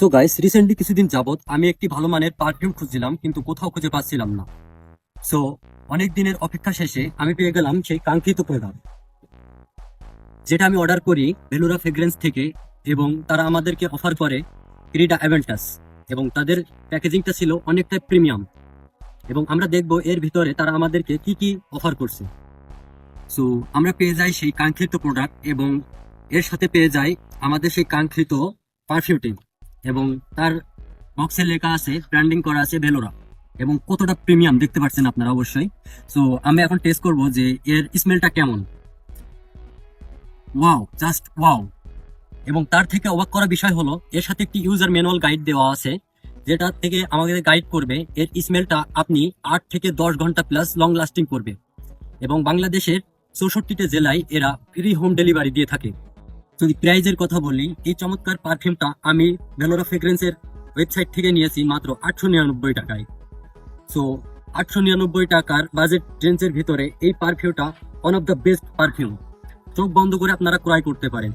So guys, recently কিছুদিন যাবত আমি একটি ভালো মানের পারফিউম খুঁজছিলাম, কিন্তু কোথাও খুঁজে পাচ্ছিলাম না। সো অনেক দিনের অপেক্ষা শেষে আমি পেয়ে গেলাম সেই কাঙ্ক্ষিত প্রোডাক্ট, যেটা আমি অর্ডার করি ভেলোরা ফ্রেগ্রেন্স থেকে। এবং তারা আমাদেরকে অফার করে ক্রিডা অ্যাভেন্টাস, এবং তাদের প্যাকেজিংটা ছিল অনেকটাই প্রিমিয়াম। এবং আমরা দেখব এর ভিতরে তারা আমাদেরকে কি কি অফার করছে। সো আমরা পেয়ে যাই সেই কাঙ্ক্ষিত প্রোডাক্ট, এবং এর সাথে পেয়ে যাই আমাদের সেই কাঙ্ক্ষিত পারফিউমটি। এবং তার বক্সে লেখা আছে, ব্র্যান্ডিং করা আছে ভেলোরা, এবং কতটা প্রিমিয়াম দেখতে পাচ্ছেন আপনারা অবশ্যই। সো আমি এখন টেস্ট করব যে এর স্মেলটা কেমন। Wow, just wow! এবং তার থেকে অবাক করা বিষয় হলো এর সাথে একটি ইউজার ম্যানুয়াল গাইড দেওয়া আছে, যেটা থেকে আমাদের গাইড করবে এর স্মেলটা আপনি 8 থেকে 10 ঘন্টা প্লাস লং লাস্টিং করবে। এবং বাংলাদেশের 64টি জেলায় এরা ফ্রি হোম ডেলিভারি দিয়ে থাকে। যদি প্রাইজের কথা বলি, এই চমৎকার পারফিউমটা আমি ভেলোরা ফ্রেগ্রেন্সের ওয়েবসাইট থেকে নিয়েছি মাত্র 899 টাকায়। সো 899 টাকার বাজেট রেঞ্জের ভিতরে এই পারফিউমটা one of the best perfume. চোখ বন্ধ করে আপনারা ক্রয় করতে পারেন।